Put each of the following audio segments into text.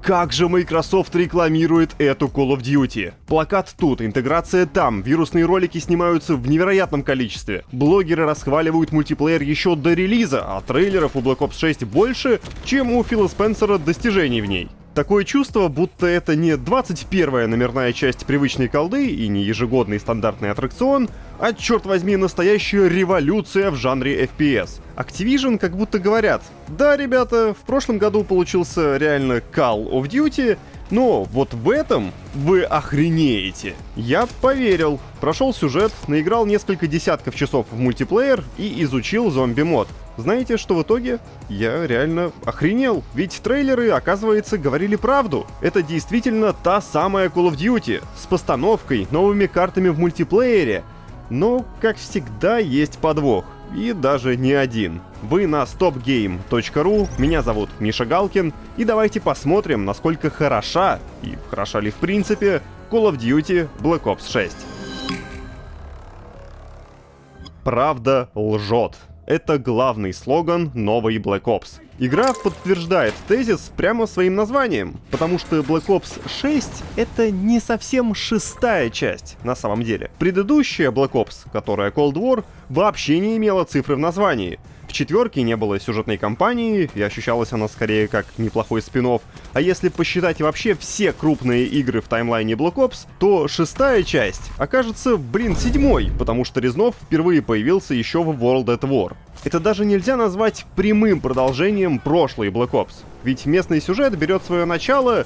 Как же Microsoft рекламирует эту Call of Duty? Плакат тут, интеграция там, вирусные ролики снимаются в невероятном количестве. Блогеры расхваливают мультиплеер еще до релиза, а трейлеров у Black Ops 6 больше, чем у Фила Спенсера достижений в ней. Такое чувство, будто это не 21-я номерная часть привычной колды и не ежегодный стандартный аттракцион, а, черт возьми, настоящая революция в жанре FPS. Activision как будто говорят: да, ребята, в прошлом году получился реально Call of Duty, но вот в этом вы охренеете. Я поверил. Прошел сюжет, наиграл несколько десятков часов в мультиплеер и изучил зомби-мод. Знаете, что в итоге? Я реально охренел. Ведь трейлеры, оказывается, говорили правду. Это действительно та самая Call of Duty, с постановкой, новыми картами в мультиплеере. Но, как всегда, есть подвох. И даже не один. Вы на stopgame.ru, меня зовут Миша Галкин, и давайте посмотрим, насколько хороша, и хороша ли в принципе, Call of Duty Black Ops 6. Правда лжет. Это главный слоган новой Black Ops. Игра подтверждает тезис прямо своим названием, потому что Black Ops 6 — это не совсем шестая часть на самом деле. Предыдущая Black Ops, которая Cold War, вообще не имела цифры в названии. В четверке не было сюжетной кампании, и ощущалась она скорее как неплохой спин-офф. А если посчитать вообще все крупные игры в таймлайне Black Ops, то шестая часть окажется, седьмой, потому что Резнов впервые появился еще в World at War. Это даже нельзя назвать прямым продолжением прошлой Black Ops, ведь местный сюжет берет свое начало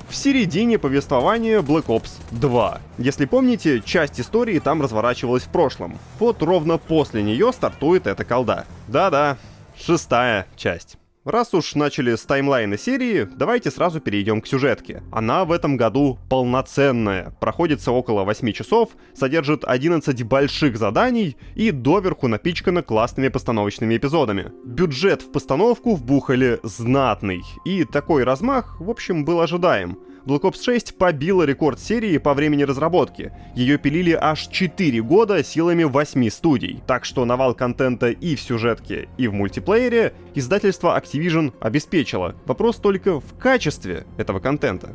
в середине повествования Black Ops 2. Если помните, часть истории там разворачивалась в прошлом. Вот ровно после нее стартует эта колда. Да-да, шестая часть. Раз уж начали с таймлайна серии, давайте сразу перейдем к сюжетке. Она в этом году полноценная, проходится около 8 часов, содержит 11 больших заданий и доверху напичкана классными постановочными эпизодами. Бюджет в постановку вбухали знатный, и такой размах, в общем, был ожидаем. Black Ops 6 побила рекорд серии по времени разработки. Ее пилили аж 4 года силами 8 студий. Так что навал контента и в сюжетке, и в мультиплеере издательство Activision обеспечило. Вопрос только в качестве этого контента.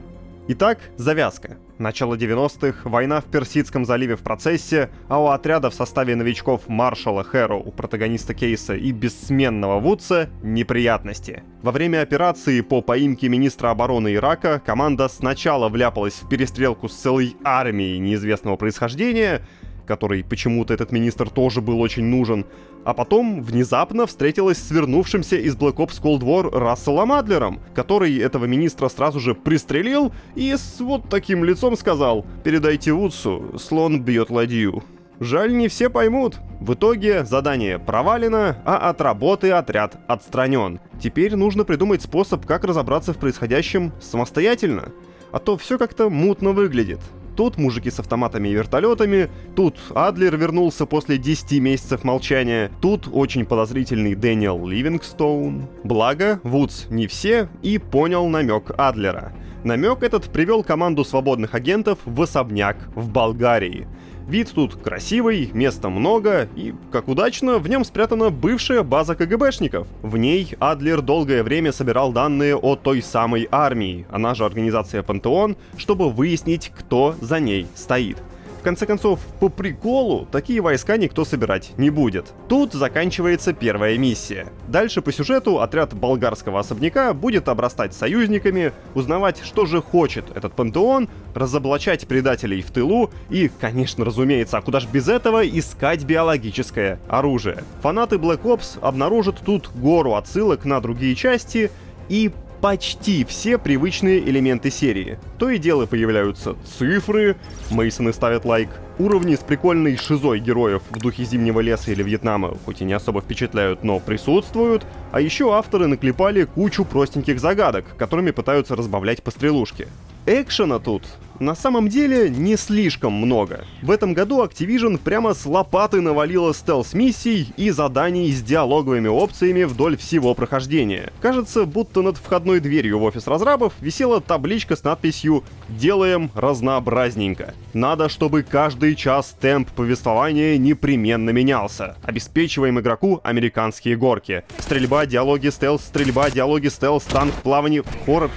Итак, завязка. Начало 90-х, война в Персидском заливе в процессе, а у отряда в составе новичков Маршала Хэроу, протагониста Кейса и бессменного Вудса неприятности. Во время операции по поимке министра обороны Ирака команда сначала вляпалась в перестрелку с целой армией неизвестного происхождения, которой почему-то этот министр тоже был очень нужен, а потом внезапно встретилась с вернувшимся из Black Ops Cold War Расселом Адлером, который этого министра сразу же пристрелил и с вот таким лицом сказал: «Передайте Вудсу, слон бьет ладью». Жаль, не все поймут. В итоге задание провалено, а от работы отряд отстранен. Теперь нужно придумать способ, как разобраться в происходящем самостоятельно. А то все как-то мутно выглядит. Тут мужики с автоматами и вертолетами, тут Адлер вернулся после 10 месяцев молчания, тут очень подозрительный Дэниел Ливингстоун. Благо, Вудс не все и понял намек Адлера. Намек этот привел команду свободных агентов в особняк в Болгарии. Вид тут красивый, места много, и, как удачно, в нем спрятана бывшая база КГБшников. В ней Адлер долгое время собирал данные о той самой армии, она же организация Пантеон, чтобы выяснить, кто за ней стоит. В конце концов, по приколу, такие войска никто собирать не будет. Тут заканчивается первая миссия. Дальше по сюжету отряд болгарского особняка будет обрастать союзниками, узнавать, что же хочет этот пантеон, разоблачать предателей в тылу и, конечно, разумеется, а куда ж без этого, искать биологическое оружие. Фанаты Black Ops обнаружат тут гору отсылок на другие части и почти все привычные элементы серии. То и дело появляются цифры, Мейсоны ставят лайк, уровни с прикольной шизой героев в духе Зимнего леса или Вьетнама, хоть и не особо впечатляют, но присутствуют, а еще авторы наклепали кучу простеньких загадок, которыми пытаются разбавлять пострелушки. Экшена тут на самом деле не слишком много. В этом году Activision прямо с лопаты навалила стелс-миссий и заданий с диалоговыми опциями вдоль всего прохождения. Кажется, будто над входной дверью в офис разрабов висела табличка с надписью «Делаем разнообразненько». Надо, чтобы каждый час темп повествования непременно менялся. Обеспечиваем игроку американские горки. Стрельба, диалоги, стелс, танк, плавание, хоррор.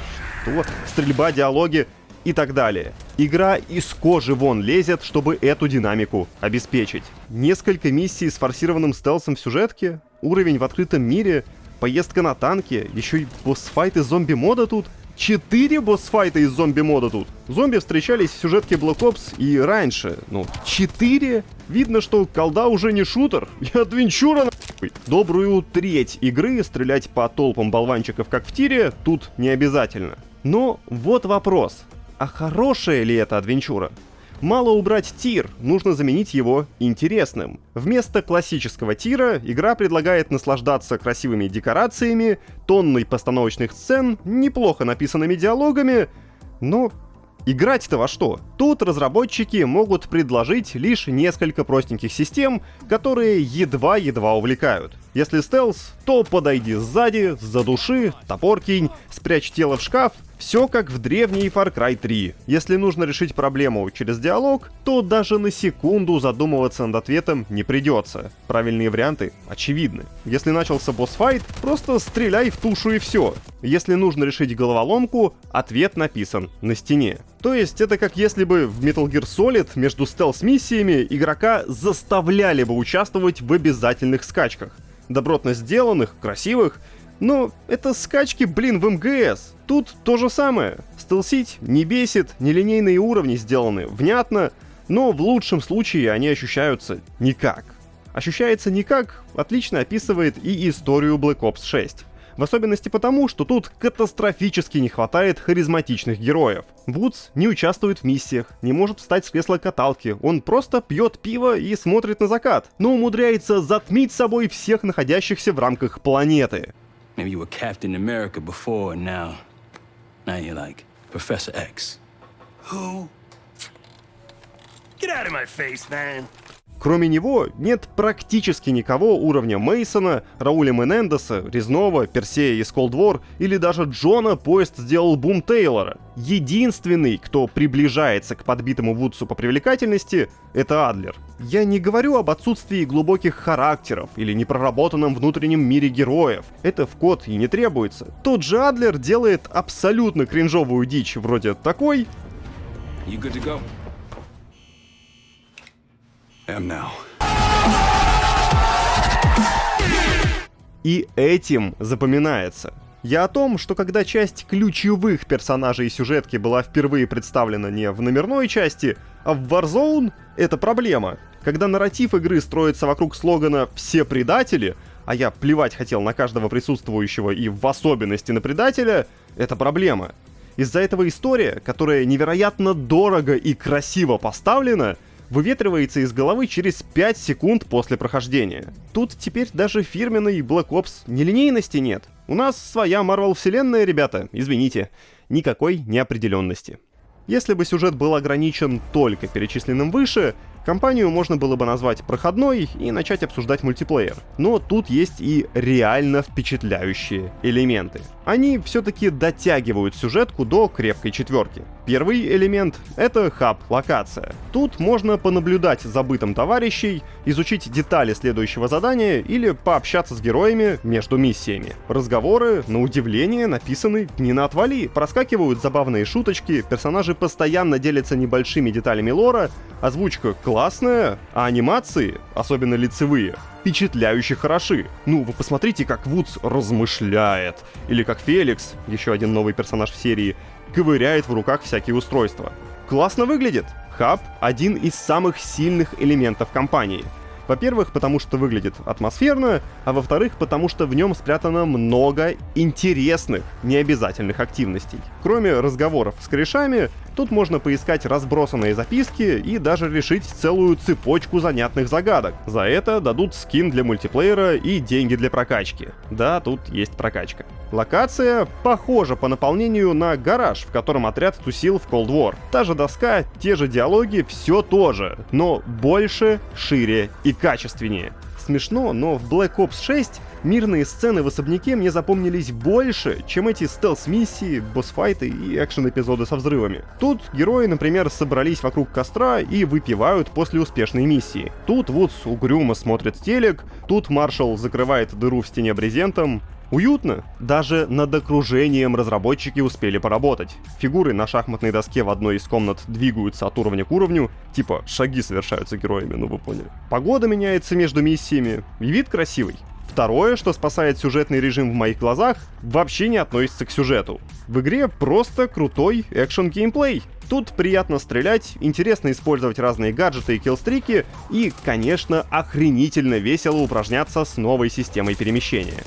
то стрельба, диалоги и так далее. Игра из кожи вон лезет, чтобы эту динамику обеспечить. Несколько миссий с форсированным стелсом в сюжетке, уровень в открытом мире, поездка на танке, еще и босс-файт из зомби-мода тут. 4 босс-файта из зомби-мода тут. Зомби встречались в сюжетке Black Ops и раньше. Ну, 4? Видно, что колда уже не шутер. Я адвенчура нахуй. Добрую треть игры стрелять по толпам болванчиков, как в тире, тут не обязательно. Но вот вопрос. А хорошая ли это адвенчура? Мало убрать тир, нужно заменить его интересным. Вместо классического тира игра предлагает наслаждаться красивыми декорациями, тонной постановочных сцен, неплохо написанными диалогами, но играть-то во что? Тут разработчики могут предложить лишь несколько простеньких систем, которые едва-едва увлекают. Если стелс, то подойди сзади, задуши, топор кинь, спрячь тело в шкаф. Все как в древней Far Cry 3. Если нужно решить проблему через диалог, то даже на секунду задумываться над ответом не придется. Правильные варианты очевидны. Если начался босс-файт, просто стреляй в тушу и все. Если нужно решить головоломку, ответ написан на стене. То есть это как если бы в Metal Gear Solid между стелс-миссиями игрока заставляли бы участвовать в обязательных скачках. Добротно сделанных, красивых, но это скачки, блин, в МГС. Тут то же самое. Стелсить не бесит, нелинейные уровни сделаны внятно, но в лучшем случае они ощущаются никак. Ощущается никак отлично описывает и историю Black Ops 6. В особенности потому, что тут катастрофически не хватает харизматичных героев. Вудс не участвует в миссиях, не может встать с кресла каталки, он просто пьет пиво и смотрит на закат, но умудряется затмить собой всех находящихся в рамках планеты. Maybe you were Captain America before, and now you're like Professor X. Who? Get out of my face, man. Кроме него, нет практически никого уровня Мейсона, Рауля Менендеса, Резнова, Персея из Cold War или даже Джона поезд сделал Бум Тейлора. Единственный, кто приближается к подбитому Вудсу по привлекательности, это Адлер. Я не говорю об отсутствии глубоких характеров или непроработанном внутреннем мире героев. Это в код и не требуется. Тот же Адлер делает абсолютно кринжовую дичь вроде такой. You good to go? Am now. И этим запоминается. Я о том, что когда часть ключевых персонажей сюжетки была впервые представлена не в номерной части, а в Warzone, это проблема. Когда нарратив игры строится вокруг слогана «Все предатели», а я плевать хотел на каждого присутствующего и в особенности на предателя, это проблема. Из-за этого история, которая невероятно дорого и красиво поставлена, выветривается из головы через 5 секунд после прохождения. Тут теперь даже фирменной Black Ops нелинейности нет. У нас своя Marvel вселенная, ребята, извините. Никакой неопределенности. Если бы сюжет был ограничен только перечисленным выше, компанию можно было бы назвать проходной и начать обсуждать мультиплеер. Но тут есть и реально впечатляющие элементы. Они все-таки дотягивают сюжетку до крепкой четверки. Первый элемент — это хаб-локация. Тут можно понаблюдать за бытом товарищей, изучить детали следующего задания или пообщаться с героями между миссиями. Разговоры, на удивление, написаны не на отвали. Проскакивают забавные шуточки, персонажи постоянно делятся небольшими деталями лора, озвучка классная, а анимации, особенно лицевые, впечатляюще хороши. Ну, вы посмотрите, как Вудс размышляет. Или как Феликс, еще один новый персонаж в серии, ковыряет в руках всякие устройства. Классно выглядит. Хаб — один из самых сильных элементов кампании. Во-первых, потому что выглядит атмосферно, а во-вторых, потому что в нем спрятано много интересных, необязательных активностей. Кроме разговоров с корешами, тут можно поискать разбросанные записки и даже решить целую цепочку занятных загадок. За это дадут скин для мультиплеера и деньги для прокачки. Да, тут есть прокачка. Локация похожа по наполнению на гараж, в котором отряд тусил в Cold War. Та же доска, те же диалоги, все то же, но больше, шире и качественнее. Смешно, но в Black Ops 6 мирные сцены в особняке мне запомнились больше, чем эти стелс-миссии, босс-файты и экшен-эпизоды со взрывами. Тут герои, например, собрались вокруг костра и выпивают после успешной миссии. Тут Вудс угрюмо смотрит телек, тут Маршалл закрывает дыру в стене брезентом. Уютно. Даже над окружением разработчики успели поработать. Фигуры на шахматной доске в одной из комнат двигаются от уровня к уровню, типа шаги совершаются героями, ну вы поняли. Погода меняется между миссиями, и вид красивый. Второе, что спасает сюжетный режим в моих глазах, вообще не относится к сюжету. В игре просто крутой экшен-геймплей. Тут приятно стрелять, интересно использовать разные гаджеты и киллстрики, и, конечно, охренительно весело упражняться с новой системой перемещения.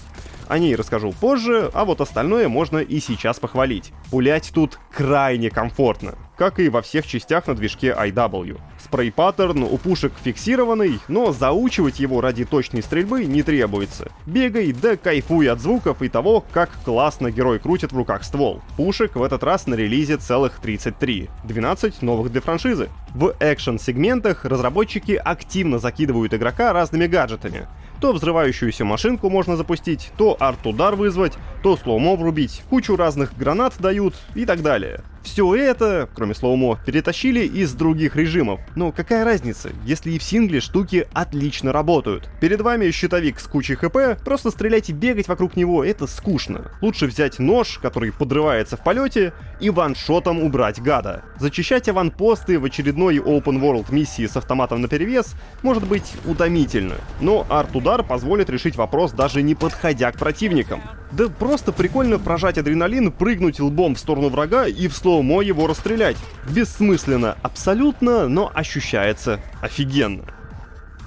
О ней расскажу позже, а вот остальное можно и сейчас похвалить. Пулять тут крайне комфортно, как и во всех частях на движке IW. Спрей-паттерн у пушек фиксированный, но заучивать его ради точной стрельбы не требуется. Бегай да кайфуй от звуков и того, как классно герой крутит в руках ствол. Пушек в этот раз на релизе целых 33, 12 новых для франшизы. В экшен-сегментах разработчики активно закидывают игрока разными гаджетами. То взрывающуюся машинку можно запустить, то арт-удар вызвать, то слоумо врубить, кучу разных гранат дают и так далее. Все это, кроме слоумо, перетащили из других режимов. Но какая разница, если и в сингле штуки отлично работают? Перед вами щитовик с кучей хп, просто стрелять и бегать вокруг него — это скучно. Лучше взять нож, который подрывается в полете, и ваншотом убрать гада. Зачищать аванпосты в очередной open world миссии с автоматом наперевес может быть утомительно, но арт-удар позволит решить вопрос, даже не подходя к противникам. Да просто прикольно прожать адреналин, прыгнуть лбом в сторону врага и в слоумо его расстрелять. Бессмысленно абсолютно, но ощущается офигенно.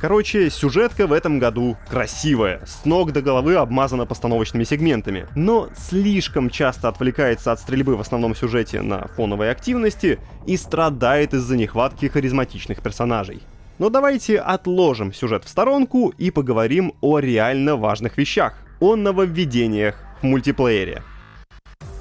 Короче, сюжетка в этом году красивая, с ног до головы обмазана постановочными сегментами, но слишком часто отвлекается от стрельбы в основном сюжете на фоновой активности и страдает из-за нехватки харизматичных персонажей. Но давайте отложим сюжет в сторонку и поговорим о реально важных вещах, о нововведениях в мультиплеере.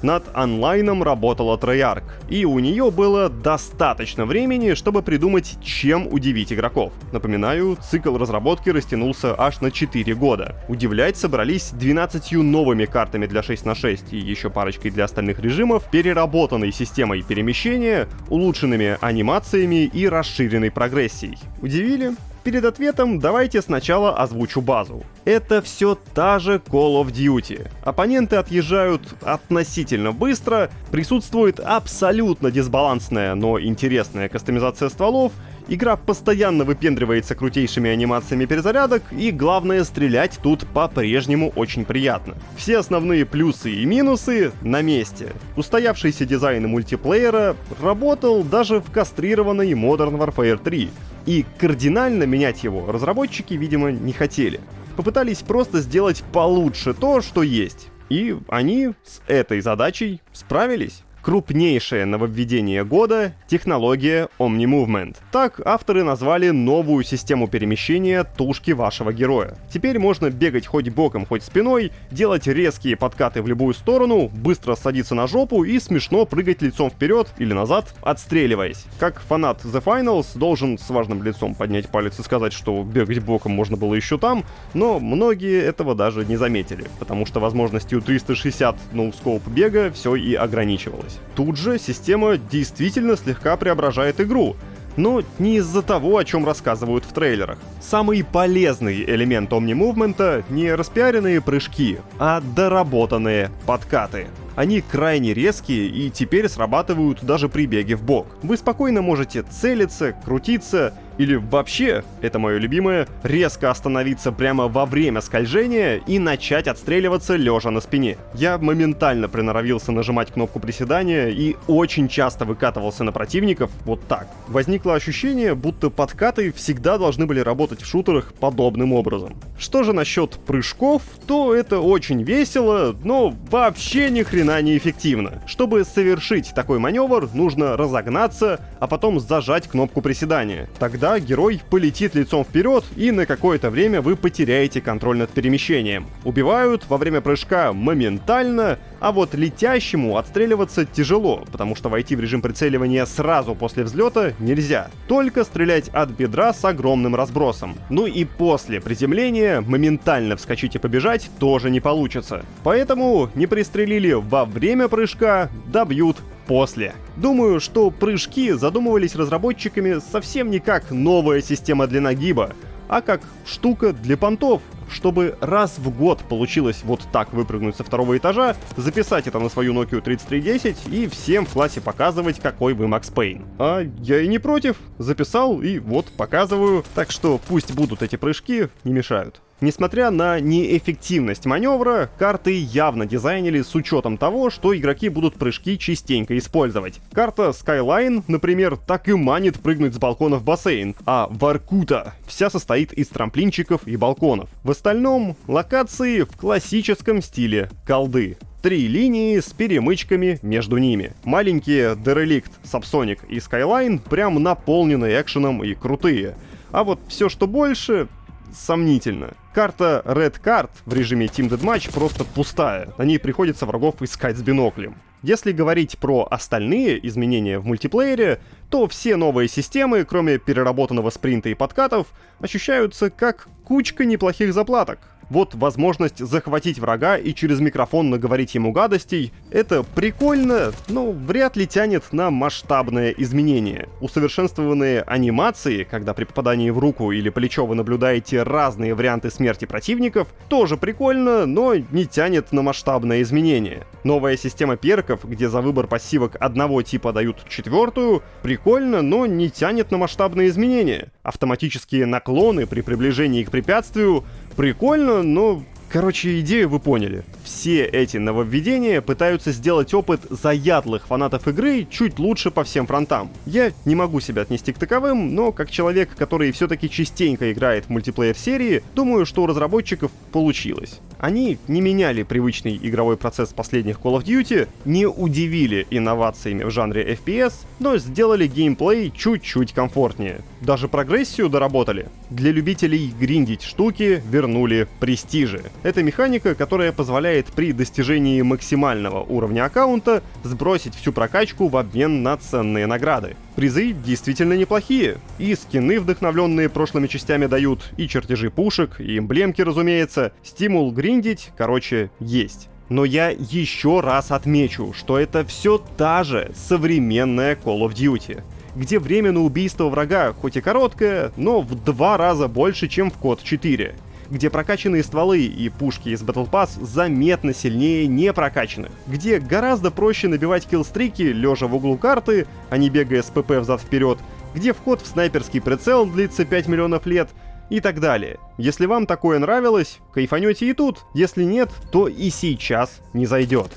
Над онлайном работала Treyarch, и у нее было достаточно времени, чтобы придумать, чем удивить игроков. Напоминаю, цикл разработки растянулся аж на 4 года. Удивлять собрались 12 новыми картами для 6 на 6 и еще парочкой для остальных режимов, переработанной системой перемещения, улучшенными анимациями и расширенной прогрессией. Удивили? Перед ответом давайте сначала озвучу базу. Это все та же Call of Duty. Оппоненты отъезжают относительно быстро, присутствует абсолютно дисбалансная, но интересная кастомизация стволов, игра постоянно выпендривается крутейшими анимациями перезарядок, и главное, стрелять тут по-прежнему очень приятно. Все основные плюсы и минусы на месте. Устоявшийся дизайн мультиплеера работал даже в кастрированной Modern Warfare 3. И кардинально менять его разработчики, видимо, не хотели. Попытались просто сделать получше то, что есть. И они с этой задачей справились. Крупнейшее нововведение года — технология OmniMovement. Так авторы назвали новую систему перемещения тушки вашего героя. Теперь можно бегать хоть боком, хоть спиной, делать резкие подкаты в любую сторону, быстро садиться на жопу и смешно прыгать лицом вперед или назад, отстреливаясь. Как фанат The Finals должен с важным лицом поднять палец и сказать, что бегать боком можно было еще там, но многие этого даже не заметили, потому что возможностью 360 ноускоп бега все и ограничивалось. Тут же система действительно слегка преображает игру, но не из-за того, о чем рассказывают в трейлерах. Самый полезный элемент OmniMovement — не распиаренные прыжки, а доработанные подкаты. Они крайне резкие и теперь срабатывают даже при беге в бок. Вы спокойно можете целиться, крутиться или вообще, это мое любимое, резко остановиться прямо во время скольжения и начать отстреливаться лежа на спине. Я моментально приноровился нажимать кнопку приседания и очень часто выкатывался на противников вот так. Возникло ощущение, будто подкаты всегда должны были работать в шутерах подобным образом. Что же насчет прыжков, то это очень весело, но вообще ни хрена не эффективно. Чтобы совершить такой маневр, нужно разогнаться, а потом зажать кнопку приседания. Тогда герой полетит лицом вперед, и на какое-то время вы потеряете контроль над перемещением. Убивают во время прыжка моментально, а вот летящему отстреливаться тяжело, потому что войти в режим прицеливания сразу после взлета нельзя. Только стрелять от бедра с огромным разбросом. Ну и после приземления моментально вскочить и побежать тоже не получится. Поэтому не пристрелили во время прыжка, добьют после. Думаю, что прыжки задумывались разработчиками совсем не как новая система для нагиба, а как штука для понтов. чтобы раз в год получилось вот так выпрыгнуть со второго этажа, записать это на свою Nokia 3310 и всем в классе показывать, какой вы Макс Пейн. А я и не против, записал и вот показываю, так что пусть будут эти прыжки, не мешают. Несмотря на неэффективность маневра, карты явно дизайнили с учетом того, что игроки будут прыжки частенько использовать. Карта Skyline, например, так и манит прыгнуть с балкона в бассейн, а Воркута вся состоит из трамплинчиков и балконов. В остальном, локации в классическом стиле колды. 3 линии с перемычками между ними. Маленькие Derelict, Subsonic и Skyline прям наполнены экшеном и крутые. А вот все, что больше, сомнительно. Карта Red Card в режиме Team Deathmatch просто пустая, на ней приходится врагов искать с биноклем. Если говорить про остальные изменения в мультиплеере, то все новые системы, кроме переработанного спринта и подкатов, ощущаются как кучка неплохих заплаток. Вот возможность захватить врага и через микрофон наговорить ему гадостей — это прикольно, но вряд ли тянет на масштабное изменение. Усовершенствованные анимации, когда при попадании в руку или плечо вы наблюдаете разные варианты смерти противников, тоже прикольно, но не тянет на масштабное изменение. Новая система перков, где за выбор пассивок одного типа дают четвертую, прикольно, но не тянет на масштабные изменения. Автоматические наклоны при приближении к препятствию — прикольно, но... Короче, идею вы поняли. Все эти нововведения пытаются сделать опыт заядлых фанатов игры чуть лучше по всем фронтам. Я не могу себя отнести к таковым, но как человек, который все-таки частенько играет в мультиплеер серии, думаю, что у разработчиков получилось. Они не меняли привычный игровой процесс последних Call of Duty, не удивили инновациями в жанре FPS, но сделали геймплей чуть-чуть комфортнее. Даже прогрессию доработали. Для любителей гриндить штуки вернули престижи. Это механика, которая позволяет при достижении максимального уровня аккаунта сбросить всю прокачку в обмен на ценные награды. Призы действительно неплохие. И скины, вдохновленные прошлыми частями, дают, и чертежи пушек, и эмблемки, разумеется. Стимул гриндить, короче, есть. Но я еще раз отмечу, что это все та же современная Call of Duty, где время на убийство врага хоть и короткое, но в 2 раза больше, чем в COD 4. Где прокачанные стволы и пушки из Battle Pass заметно сильнее непрокачанных, где гораздо проще набивать киллстрики, лежа в углу карты, а не бегая с ПП взад-вперед, где вход в снайперский прицел длится 5 миллионов лет и так далее. Если вам такое нравилось, кайфанете и тут, если нет, то и сейчас не зайдет.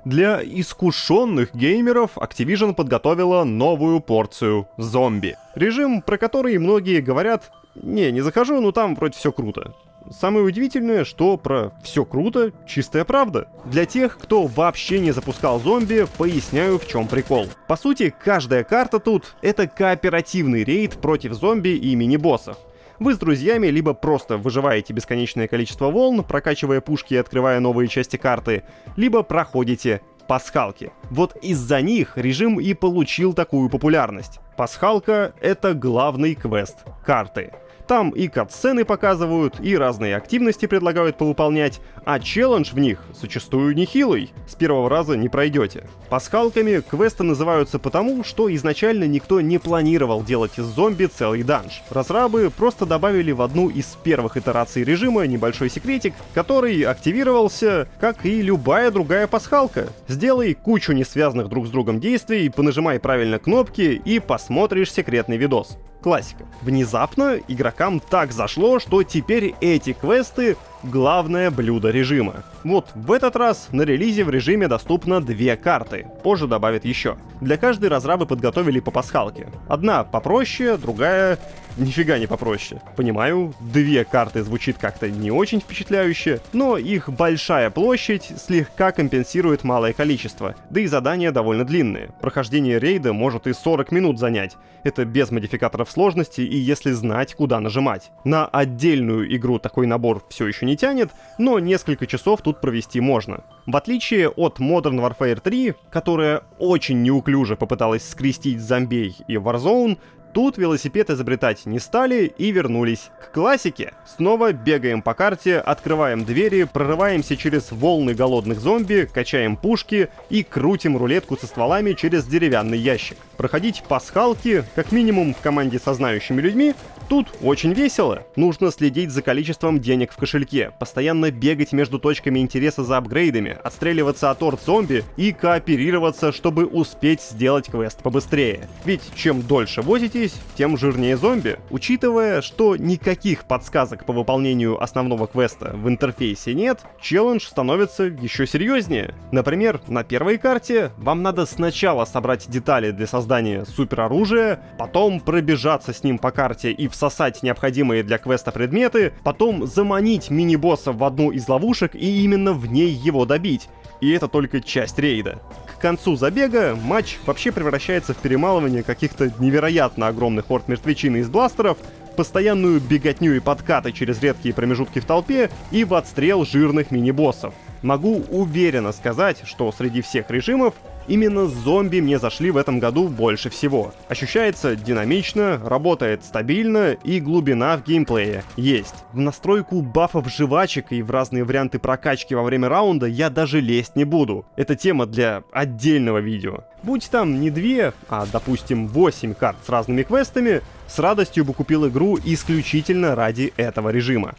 Для искушенных геймеров Activision подготовила новую порцию зомби. Режим, про который многие говорят: не захожу, но там вроде все круто. Самое удивительное, что про «все круто» чистая правда. Для тех, кто вообще не запускал зомби, поясняю, в чем прикол. По сути, каждая карта тут — это кооперативный рейд против зомби и мини-боссов. Вы с друзьями либо просто выживаете бесконечное количество волн, прокачивая пушки и открывая новые части карты, либо проходите пасхалки. Вот из-за них режим и получил такую популярность. Пасхалка — это главный квест карты. Там и катсцены показывают, и разные активности предлагают повыполнять, а челлендж в них зачастую нехилый, с первого раза не пройдете. Пасхалками квесты называются потому, что изначально никто не планировал делать из зомби целый данж. Разрабы просто добавили в одну из первых итераций режима небольшой секретик, который активировался, как и любая другая пасхалка. Сделай кучу несвязанных друг с другом действий, понажимай правильно кнопки и посмотришь секретный видос. Классика. Внезапно игрокам так зашло, что теперь эти квесты — главное блюдо режима. Вот в этот раз на релизе в режиме доступно 2 карты, позже добавят еще. Для каждой разрабы подготовили по пасхалке. Одна попроще, другая нифига не попроще. Понимаю, 2 карты звучит как-то не очень впечатляюще, но их большая площадь слегка компенсирует малое количество, да и задания довольно длинные. Прохождение рейда может и 40 минут занять. Это без модификаторов сложности и если знать, куда нажимать. На отдельную игру такой набор все еще не тянет, но несколько часов тут провести можно. В отличие от Modern Warfare 3, которая очень неуклюже попыталась скрестить зомбей и Warzone, Тут велосипед изобретать не стали и вернулись к классике. Снова бегаем по карте, открываем двери, прорываемся через волны голодных зомби, качаем пушки и крутим рулетку со стволами через деревянный ящик. Проходить пасхалки, как минимум в команде со знающими людьми, тут очень весело. Нужно следить за количеством денег в кошельке, постоянно бегать между точками интереса за апгрейдами, отстреливаться от орд зомби и кооперироваться, чтобы успеть сделать квест побыстрее. Ведь чем дольше возитесь, тем жирнее зомби. Учитывая, что никаких подсказок по выполнению основного квеста в интерфейсе нет, челлендж становится еще серьезнее. Например, на первой карте вам надо сначала собрать детали для создания супероружия, потом пробежаться с ним по карте и всосать необходимые для квеста предметы, потом заманить мини-босса в одну из ловушек и именно в ней его добить. И это только часть рейда. К концу забега матч вообще превращается в перемалывание каких-то невероятно огромных орд мертвечины из бластеров, в постоянную беготню и подкаты через редкие промежутки в толпе и в отстрел жирных мини-боссов. Могу уверенно сказать, что среди всех режимов именно зомби мне зашли в этом году больше всего. Ощущается динамично, работает стабильно и глубина в геймплее есть. В настройку бафов жвачек и в разные варианты прокачки во время раунда я даже лезть не буду. Это тема для отдельного видео. Будь там не 2, а допустим 8 карт с разными квестами, с радостью бы купил игру исключительно ради этого режима.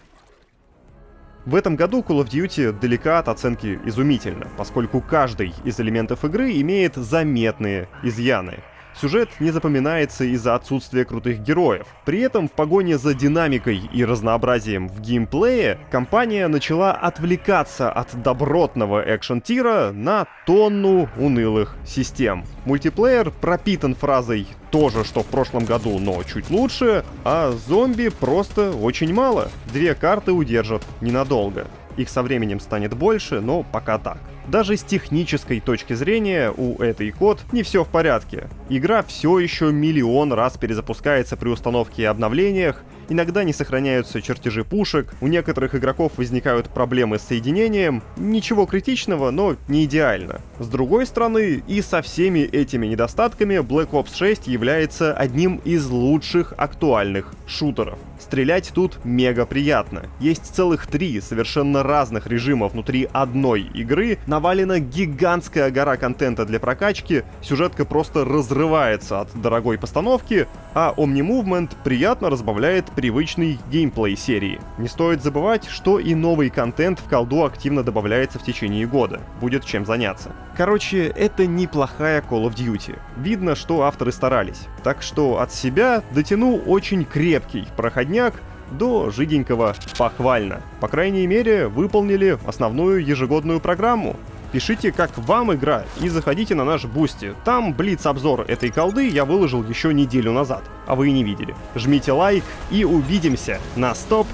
В этом году Call of Duty далека от оценки изумительно, поскольку каждый из элементов игры имеет заметные изъяны. Сюжет не запоминается из-за отсутствия крутых героев. При этом в погоне за динамикой и разнообразием в геймплее компания начала отвлекаться от добротного экшн-тира на тонну унылых систем. Мультиплеер пропитан фразой «то же, что в прошлом году, но чуть лучше», а зомби просто очень мало. 2 карты удержат ненадолго. Их со временем станет больше, но пока так. Даже с технической точки зрения у этой код не все в порядке. Игра все еще миллион раз перезапускается при установке и обновлениях, иногда не сохраняются чертежи пушек, у некоторых игроков возникают проблемы с соединением. Ничего критичного, но не идеально. С другой стороны, и со всеми этими недостатками Black Ops 6 является одним из лучших актуальных шутеров. Стрелять тут мега приятно. Есть целых 3 совершенно разных режима внутри одной игры, навалена гигантская гора контента для прокачки, сюжетка просто разрывается от дорогой постановки, а Omni Movement приятно разбавляет привычный геймплей серии. Не стоит забывать, что и новый контент в колду активно добавляется в течение года. Будет чем заняться. Короче, это неплохая Call of Duty. Видно, что авторы старались. Так что от себя дотяну очень крепкий проходняк до жиденького похвально. По крайней мере, выполнили основную ежегодную программу. Пишите, как вам игра, и заходите на наш Бусти. Там блиц-обзор этой колды я выложил еще неделю назад, а вы и не видели. Жмите лайк и увидимся на Stop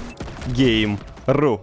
Game.ru.